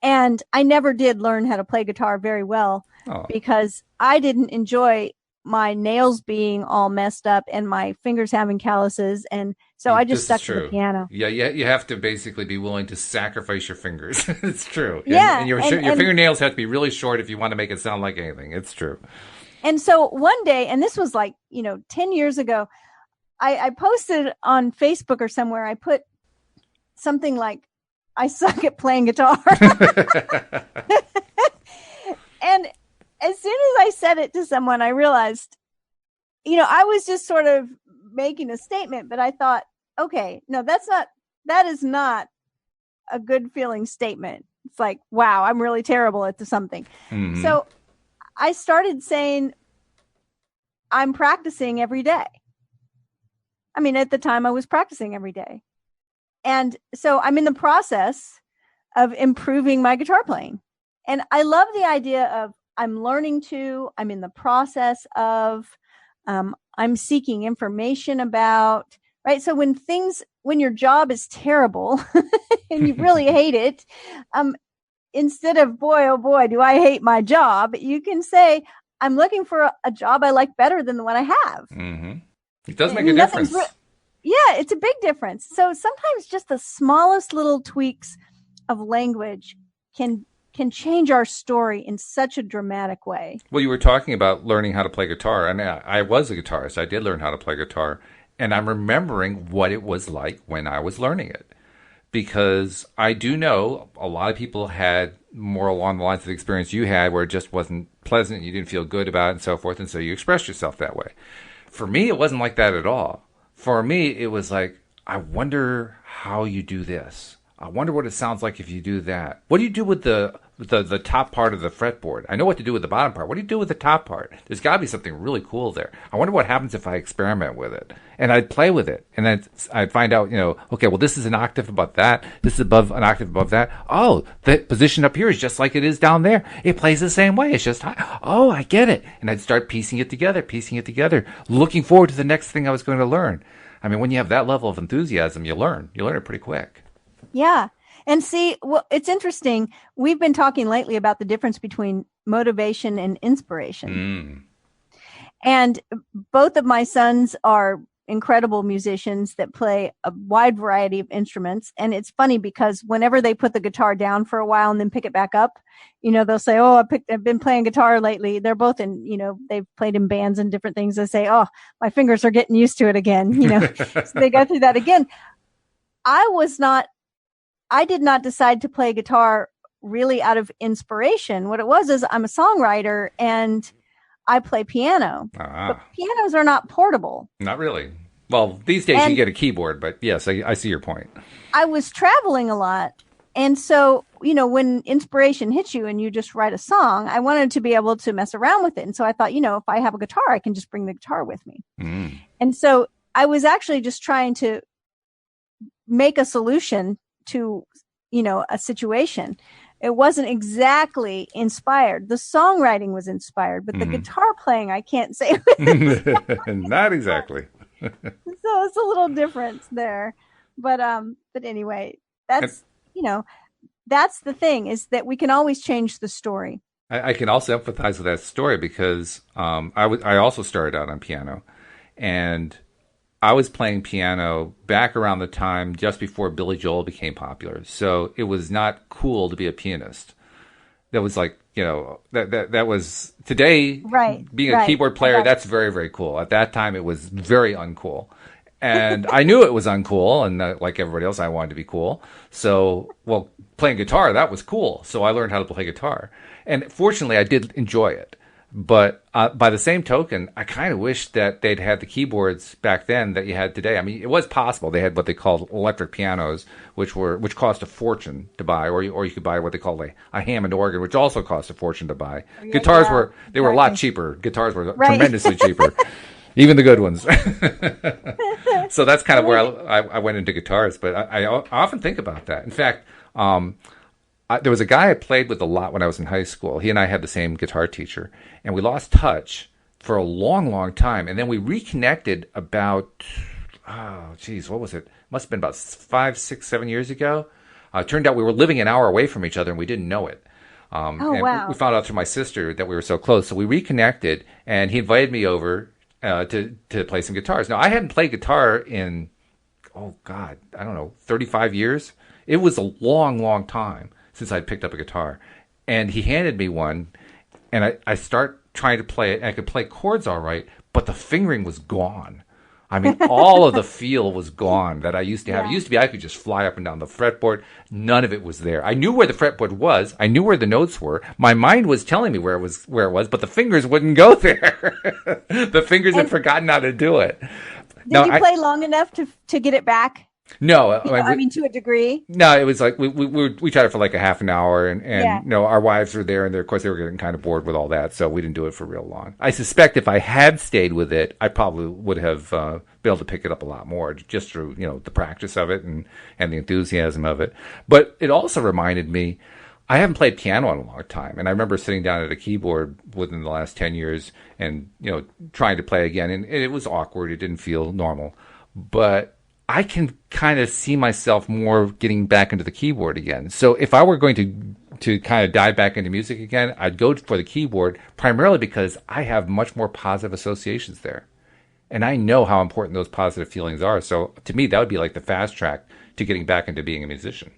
And I never did learn how to play guitar very well because I didn't enjoy my nails being all messed up and my fingers having calluses. And so I just stuck to the piano. Yeah, you have to basically be willing to sacrifice your fingers. It's true. Yeah. And your fingernails have to be really short if you want to make it sound like anything. It's true. And so one day, and this was like, 10 years ago, I posted on Facebook or somewhere, I put something like, I suck at playing guitar. And as soon as I said it to someone, I realized, I was just sort of making a statement, but I thought, okay, no, that is not a good feeling statement. It's like, wow, I'm really terrible at something. Mm-hmm. So I started saying, I'm practicing every day. I mean, at the time I was practicing every day. And so I'm in the process of improving my guitar playing. And I love the idea of I'm learning to, I'm in the process of, I'm seeking information about, right? So when your job is terrible and you really hate it, instead of, boy, oh boy, do I hate my job, you can say, I'm looking for a job I like better than the one I have. Mm-hmm. It does make a And difference. Yeah, it's a big difference. So sometimes just the smallest little tweaks of language can change our story in such a dramatic way. Well, you were talking about learning how to play guitar, and I was a guitarist. I did learn how to play guitar, and I'm remembering what it was like when I was learning it. Because I do know a lot of people had more along the lines of the experience you had where it just wasn't pleasant, you didn't feel good about it and so forth, and so you expressed yourself that way. For me, it wasn't like that at all. For me, it was like, I wonder how you do this. I wonder what it sounds like if you do that. What do you do with the top part of the fretboard? I know what to do with the bottom part. What do you do with the top part? There's got to be something really cool there. I wonder what happens if I experiment with it. And I'd play with it. And then I'd find out, okay, well, this is an octave above that. This is above an octave above that. Oh, the position up here is just like it is down there. It plays the same way. It's just high. Oh, I get it. And I'd start piecing it together, looking forward to the next thing I was going to learn. I mean, when you have that level of enthusiasm, you learn it pretty quick. Yeah. And see, well, it's interesting. We've been talking lately about the difference between motivation and inspiration. And both of my sons are incredible musicians that play a wide variety of instruments. And it's funny because whenever they put the guitar down for a while and then pick it back up, they'll say, oh, I've been playing guitar lately. They're both in, they've played in bands and different things. They say, oh, my fingers are getting used to it again. So they go through that again. I did not decide to play guitar really out of inspiration. What it was is I'm a songwriter and I play piano. But pianos are not portable. Not really. Well, these days you get a keyboard, but yes, I see your point. I was traveling a lot. And so, when inspiration hits you and you just write a song, I wanted to be able to mess around with it. And so I thought, if I have a guitar, I can just bring the guitar with me. And so I was actually just trying to make a solution to, a situation. It wasn't exactly inspired. The songwriting was inspired, but the guitar playing, I can't say. Not exactly. So it's a little difference there. But anyway, that's the thing, is that we can always change the story. I can also empathize with that story because I also started out on piano, and I was playing piano back around the time just before Billy Joel became popular. So it was not cool to be a pianist. That was like, that was today, right, being a keyboard player, that's very, very cool. At that time, it was very uncool. And I knew it was uncool, and like everybody else, I wanted to be cool. So, playing guitar, that was cool. So I learned how to play guitar. And fortunately, I did enjoy it. But by the same token, I kind of wish that they'd had the keyboards back then that you had today. I mean, it was possible. They had what they called electric pianos, which cost a fortune to buy, or you could buy what they called a Hammond organ, which also cost a fortune to buy. Guitars were a lot cheaper. Guitars were tremendously cheaper, even the good ones. So that's kind of where I went into guitars. But I often think about that. In fact, there was a guy I played with a lot when I was in high school. He and I had the same guitar teacher, and we lost touch for a long, long time. And then we reconnected about, what was it? Must have been about 5, 6, 7 years ago. It turned out we were living an hour away from each other, and we didn't know it. Wow. We found out through my sister that we were so close. So we reconnected, and he invited me over to play some guitars. Now, I hadn't played guitar in, 35 years. It was a long, long time since I'd picked up a guitar. And he handed me one, and I start trying to play it, and I could play chords all right, but the fingering was gone. I mean, all of the feel was gone that I used to have. It used to be I could just fly up and down the fretboard. None of it was there. I knew where the fretboard was. I knew where the notes were. My mind was telling me where it was, but the fingers wouldn't go there. The fingers had forgotten how to do it. Did you play long enough to get it back? No, I mean, to a degree. No, it was like we tried it for like a half an hour, and our wives were there, and of course they were getting kind of bored with all that, so we didn't do it for real long. I suspect if I had stayed with it, I probably would have been able to pick it up a lot more just through the practice of it and the enthusiasm of it. But it also reminded me, I haven't played piano in a long time, and I remember sitting down at a keyboard within the last 10 years and, trying to play again, and it was awkward. It didn't feel normal. But I can kind of see myself more getting back into the keyboard again. So if I were going to kind of dive back into music again, I'd go for the keyboard, primarily because I have much more positive associations there. And I know how important those positive feelings are. So to me, that would be like the fast track to getting back into being a musician.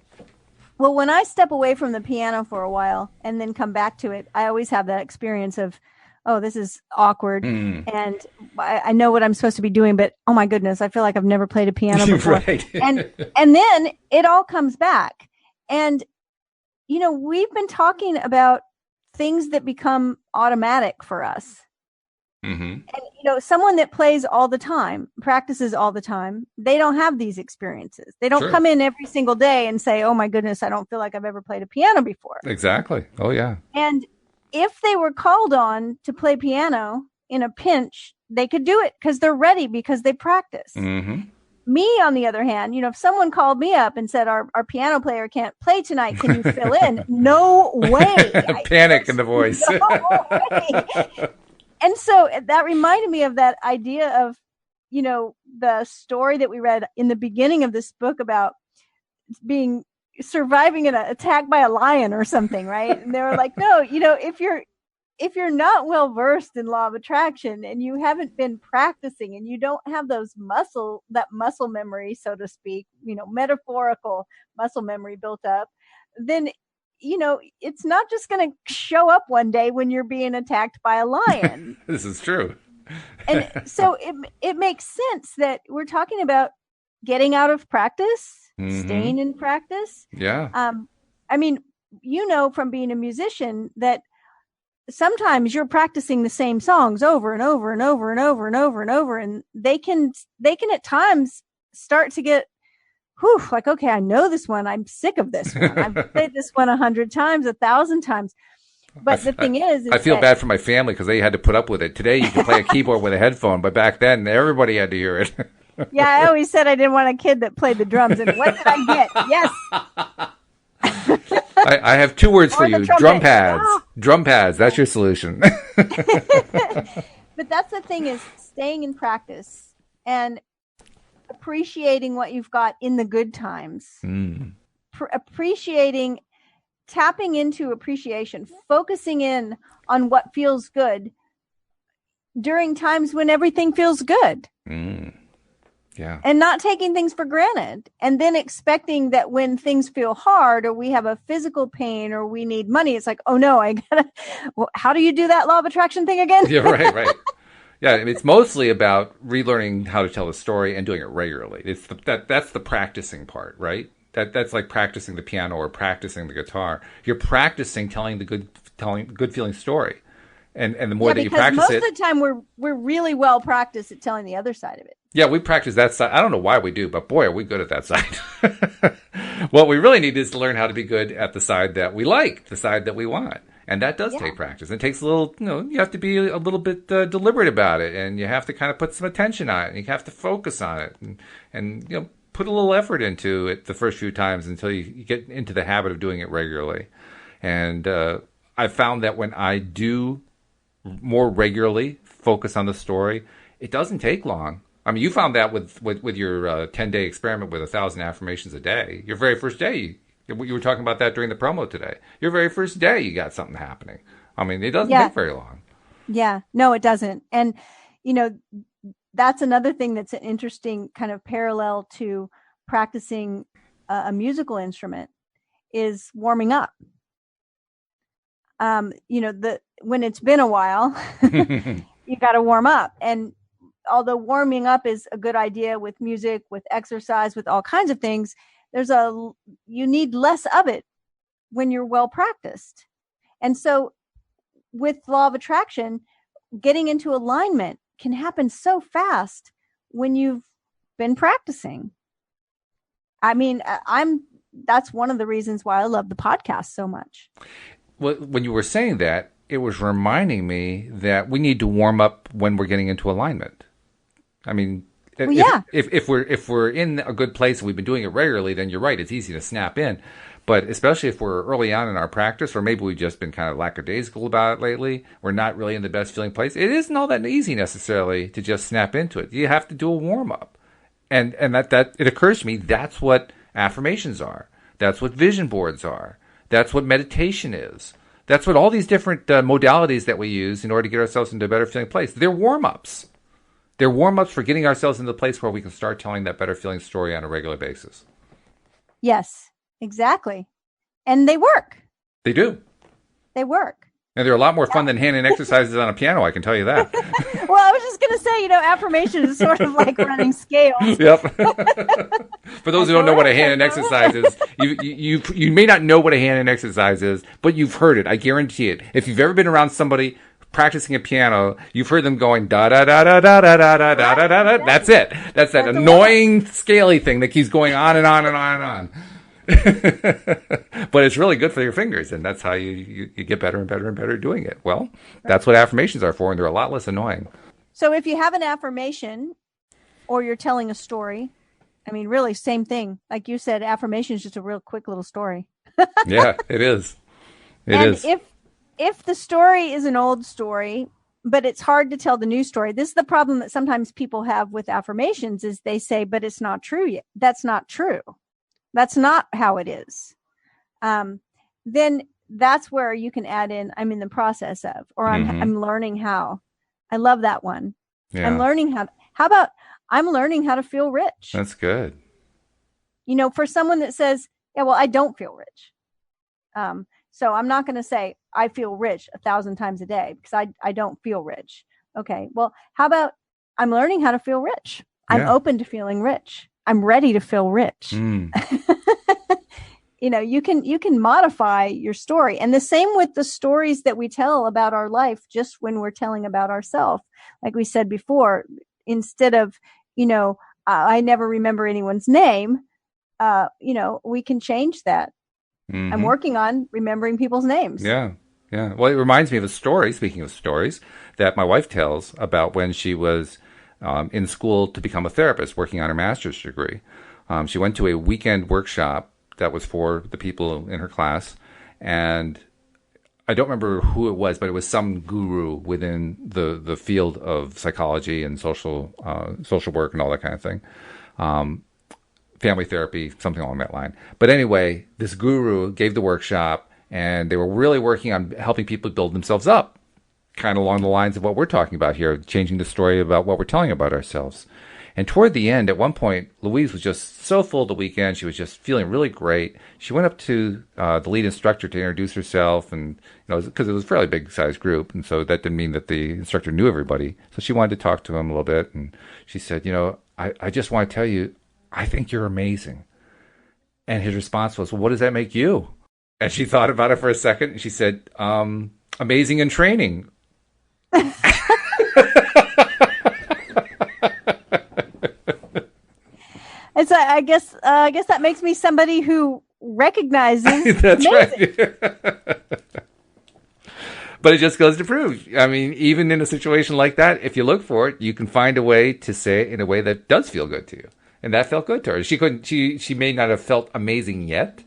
Well, when I step away from the piano for a while and then come back to it, I always have that experience of, oh, this is awkward. And I know what I'm supposed to be doing, but oh my goodness, I feel like I've never played a piano before. Right. and then it all comes back. And, we've been talking about things that become automatic for us. Mm-hmm. And, someone that plays all the time, practices all the time, they don't have these experiences. They don't come in every single day and say, oh my goodness, I don't feel like I've ever played a piano before. Exactly. Oh, yeah. And if they were called on to play piano in a pinch, they could do it because they're ready, because they practice. Mm-hmm. Me, on the other hand, if someone called me up and said, our piano player can't play tonight, can you fill in? No way. Panic in the voice. No way. And so that reminded me of that idea of, the story that we read in the beginning of this book about surviving an attack by a lion or something, right? And they were like, no, if you're not well versed in law of attraction and you haven't been practicing and you don't have that muscle memory, so to speak, metaphorical muscle memory built up, then it's not just going to show up one day when you're being attacked by a lion. This is true. And so it makes sense that we're talking about getting out of practice, staying in practice. Yeah. I mean, from being a musician that sometimes you're practicing the same songs over and over and over and over and over and over, and they can at times start to get like, okay, I know this one. I'm sick of this one. I've played this one 100 times, 1,000 times. But the thing is I feel bad for my family because they had to put up with it. Today you can play a keyboard with a headphone, but back then everybody had to hear it. Yeah, I always said I didn't want a kid that played the drums. And what did I get? Yes. I have two words for you. Drum pads. Oh. Drum pads. That's your solution. But that's the thing, is staying in practice and appreciating what you've got in the good times. Appreciating, tapping into appreciation, focusing in on what feels good during times when everything feels good. Yeah. And not taking things for granted, and then expecting that when things feel hard or we have a physical pain or we need money, it's like, oh no, how do you do that law of attraction thing again? Yeah, right. Yeah, it's mostly about relearning how to tell a story and doing it regularly. That's the practicing part, right? That's like practicing the piano or practicing the guitar. You're practicing telling the good feeling story, and the more that you practice it, most of the time we're really well practiced at telling the other side of it. Yeah, we practice that side. I don't know why we do, but boy, are we good at that side. What we really need is to learn how to be good at the side that we like, the side that we want. And that does take practice. It takes a little, you have to be a little bit deliberate about it, and you have to kind of put some attention on it, and you have to focus on it, and put a little effort into it the first few times until you get into the habit of doing it regularly. And I found that when I do more regularly focus on the story, it doesn't take long. I mean, you found that with your 10-day experiment with 1,000 affirmations a day. Your very first day, you were talking about that during the promo today. Your very first day, you got something happening. I mean, it doesn't take very long. Yeah, no, it doesn't. And, that's another thing that's an interesting kind of parallel to practicing a musical instrument is warming up. When it's been a while, you got to warm up. And although warming up is a good idea with music, with exercise, with all kinds of things, you need less of it when you're well practiced. And so with law of attraction, getting into alignment can happen so fast when you've been practicing. I mean, that's one of the reasons why I love the podcast so much. Well, when you were saying that, it was reminding me that we need to warm up when we're getting into alignment. I mean, if we're in a good place and we've been doing it regularly, then you're right, it's easy to snap in. But especially if we're early on in our practice, or maybe we've just been kind of lackadaisical about it lately, we're not really in the best feeling place. It isn't all that easy necessarily to just snap into it. You have to do a warm up, and that it occurs to me that's what affirmations are. That's what vision boards are. That's what meditation is. That's what all these different modalities that we use in order to get ourselves into a better feeling place. They're warm ups. They're warm ups for getting ourselves into the place where we can start telling that better feeling story on a regular basis. Yes, exactly. And they work. They do. They work. And they're a lot more fun than hand-in exercises on a piano, I can tell you that. Well, I was just going to say, affirmation is sort of like running scales. Yep. For those who don't know what a hand-in exercise is, you may not know what a hand-in exercise is, but you've heard it. I guarantee it. If you've ever been around somebody practicing a piano, you've heard them going da da da da da da da da da da da. That's it. That's that annoying scaly thing that keeps going on and on and on and on. But it's really good for your fingers, and that's how you get better and better and better at doing it. Well, that's what affirmations are for, and they're a lot less annoying. So if you have an affirmation or you're telling a story, I mean, really, same thing. Like you said, affirmation is just a real quick little story. Yeah, it is. It is. If the story is an old story, but it's hard to tell the new story, this is the problem that sometimes people have with affirmations is they say, but it's not true yet. That's not true. That's not how it is. Then that's where you can add in, I'm in the process of, or I'm learning how. I love that one. Yeah. I'm learning how about I'm learning how to feel rich. That's good. For someone that says, yeah, well, I don't feel rich. So I'm not going to say I feel rich 1,000 times a day because I don't feel rich. Okay. Well, how about I'm learning how to feel rich. I'm open to feeling rich. I'm ready to feel rich. You can modify your story. And the same with the stories that we tell about our life, just when we're telling about ourselves. Like we said before, instead of, I never remember anyone's name, we can change that. Mm-hmm. I'm working on remembering people's names. Yeah. Yeah. Well, it reminds me of a story, speaking of stories, that my wife tells about when she was in school to become a therapist, working on her master's degree. She went to a weekend workshop that was for the people in her class, and I don't remember who it was, but it was some guru within the field of psychology and social work and all that kind of thing. Family therapy, something along that line. But anyway, this guru gave the workshop, and they were really working on helping people build themselves up, kind of along the lines of what we're talking about here, changing the story about what we're telling about ourselves. And toward the end, at one point, Louise was just so full of the weekend. She was just feeling really great. She went up to the lead instructor to introduce herself, and because it was a fairly big-sized group, and so that didn't mean that the instructor knew everybody. So she wanted to talk to him a little bit, and she said, I just want to tell you, I think you're amazing. And his response was, well, what does that make you? And she thought about it for a second, and she said, amazing in training. And so I guess that makes me somebody who recognizes. That's amazing. Right. But it just goes to prove, I mean, even in a situation like that, if you look for it, you can find a way to say it in a way that does feel good to you. And that felt good to her. She may not have felt amazing yet,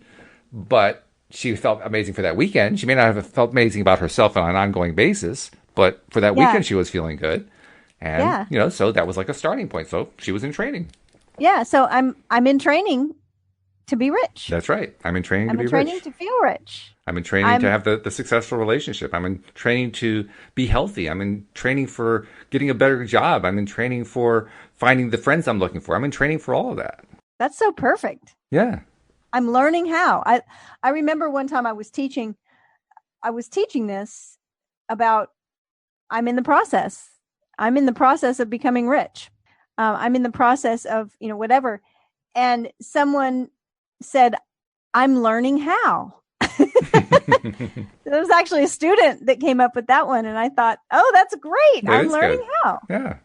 but she felt amazing for that weekend. She may not have felt amazing about herself on an ongoing basis, but for that weekend she was feeling good. And, so that was like a starting point. So she was in training. Yeah. So I'm in training to be rich. That's right. I'm in training to be rich. I'm in training to feel rich. I'm in training to have the successful relationship. I'm in training to be healthy. I'm in training for getting a better job. I'm in training for finding the friends I'm looking for. I'm in training for all of that. That's so perfect. Yeah. I'm learning how. I remember one time I was teaching this about I'm in the process. I'm in the process of becoming rich. I'm in the process of, whatever. And someone said, I'm learning how. There was actually a student that came up with that one. And I thought, oh, that's great. I'm learning how. Yeah.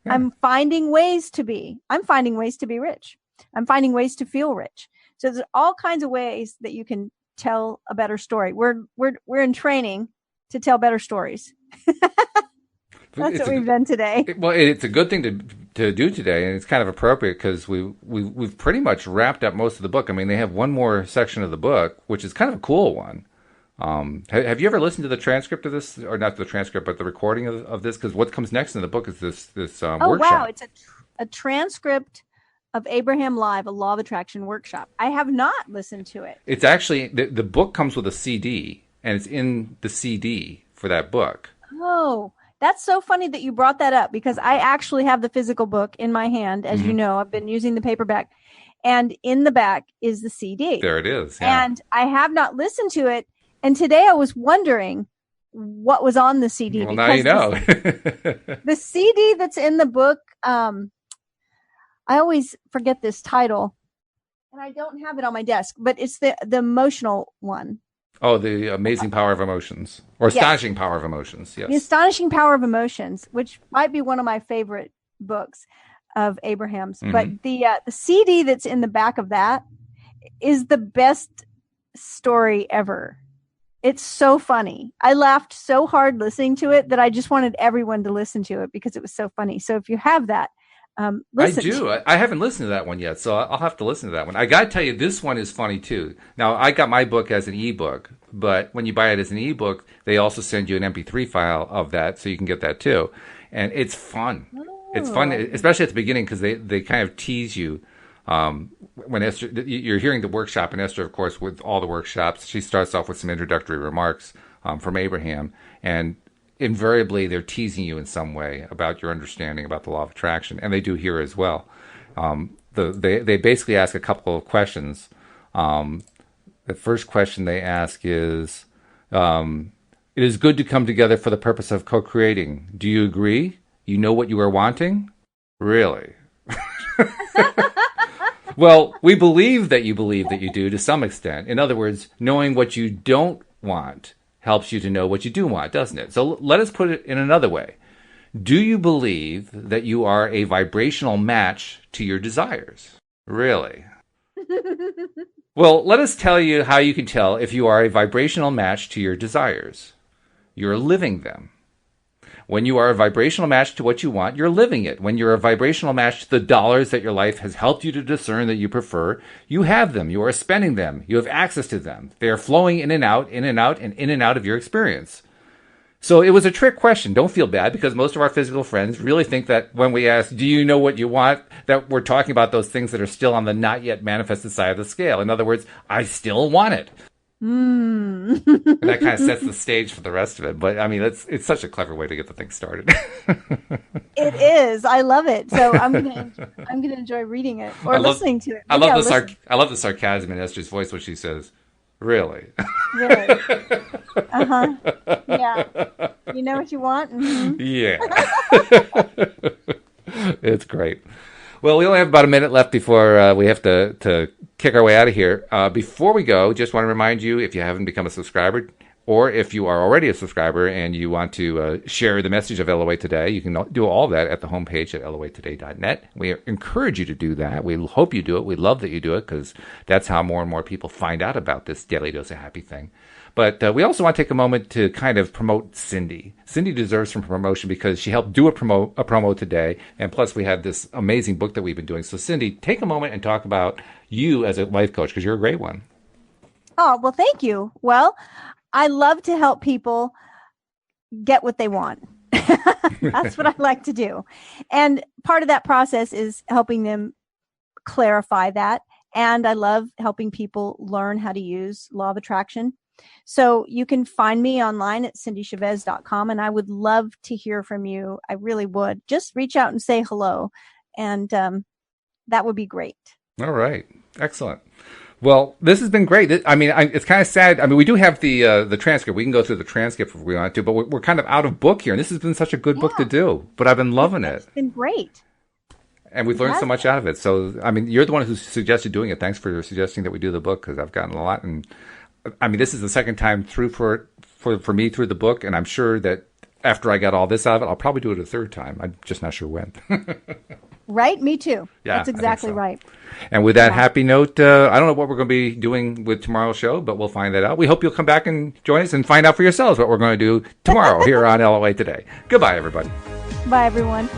I'm finding ways to be rich. I'm finding ways to feel rich. So there's all kinds of ways that you can tell a better story. We're in training to tell better stories. That's what we've done today. Well, it's a good thing to to do today, and it's kind of appropriate because we've pretty much wrapped up most of the book. I mean, they have one more section of the book, which is kind of a cool one. Have you ever listened to the transcript of this, or not the transcript, but the recording of this? Because what comes next in the book is this workshop. Wow, it's a transcript of Abraham Live, a Law of Attraction workshop. I have not listened to it. It's actually the book comes with a CD, and it's in the CD for that book. Oh, that's so funny that you brought that up, because I actually have the physical book in my hand. As you know, I've been using the paperback, and in the back is the CD. There it is. Yeah. And I have not listened to it. And today I was wondering what was on the CD. Well, now you know. The CD that's in the book, I always forget this title, and I don't have it on my desk, but it's the emotional one. Oh, The Amazing Power of Emotions, or Astonishing Power of Emotions. Yes. The Astonishing Power of Emotions, which might be one of my favorite books of Abraham's. But the CD that's in the back of that is the best story ever. It's so funny. I laughed so hard listening to it that I just wanted everyone to listen to it because it was so funny. So if you have that, listen. I do. I haven't listened to that one yet, so I'll have to listen to that one. I got to tell you, this one is funny too. Now, I got my book as an ebook, but when you buy it as an ebook, they also send you an MP3 file of that, so you can get that too. And it's fun. Oh. It's fun, especially at the beginning, because they kind of tease you. When Esther, you're hearing the workshop, and Esther, of course, with all the workshops, she starts off with some introductory remarks from Abraham, and invariably they're teasing you in some way about your understanding about the law of attraction, and they do here as well. They basically ask a couple of questions. The first question they ask is, it is good to come together for the purpose of co-creating. Do you agree? You know what you are wanting? Really? Well, we believe that you do to some extent. In other words, knowing what you don't want helps you to know what you do want, doesn't it? So let us put it in another way. Do you believe that you are a vibrational match to your desires? Really? Well, let us tell you how you can tell if you are a vibrational match to your desires. You're living them. When you are a vibrational match to what you want, you're living it. When you're a vibrational match to the dollars that your life has helped you to discern that you prefer, you have them. You are spending them. You have access to them. They are flowing in and out, and in and out of your experience. So it was a trick question. Don't feel bad, because most of our physical friends really think that when we ask, do you know what you want, that we're talking about those things that are still on the not yet manifested side of the scale. In other words, I still want it. And that kind of sets the stage for the rest of it. But I mean, it's such a clever way to get the thing started. It is. I love it. So I'm gonna enjoy reading it or listening to it. I love the sarcasm in Esther's voice when she says, "Really." Really. Yeah. You know what you want? Mm-hmm. Yeah. It's great. Well, we only have about a minute left before we have to kick our way out of here. Before we go, just want to remind you, if you haven't become a subscriber, or if you are already a subscriber and you want to share the message of LOA Today, you can do all that at the homepage at loatoday.net. We encourage you to do that. We hope you do it. We love that you do it, because that's how more and more people find out about this Daily Dose of Happy thing. But we also want to take a moment to kind of promote Cindy. Cindy deserves some promotion because she helped do a promo today. And plus, we had this amazing book that we've been doing. So, Cindy, take a moment and talk about you as a life coach, because you're a great one. Oh, well, thank you. Well, I love to help people get what they want. That's what I like to do. And part of that process is helping them clarify that. And I love helping people learn how to use Law of Attraction. So you can find me online at cindychavez.com, and I would love to hear from you. I really would. Just reach out and say hello, and that would be great. All right. Excellent. Well, this has been great. I mean, it's kind of sad. I mean, we do have the transcript. We can go through the transcript if we want to, but we're kind of out of book here, and this has been such a good book to do. But I've been loving it. It's been great. And we've learned so much out of it. So, I mean, you're the one who suggested doing it. Thanks for suggesting that we do the book, because I've gotten a lot. And I mean, this is the second time through for me through the book, and I'm sure that after I got all this out of it, I'll probably do it a third time. I'm just not sure when. Right? Me too. Yeah, that's exactly right. And with that happy note, I don't know what we're going to be doing with tomorrow's show, but we'll find that out. We hope you'll come back and join us and find out for yourselves what we're going to do tomorrow here on LOA Today. Goodbye, everybody. Bye, everyone.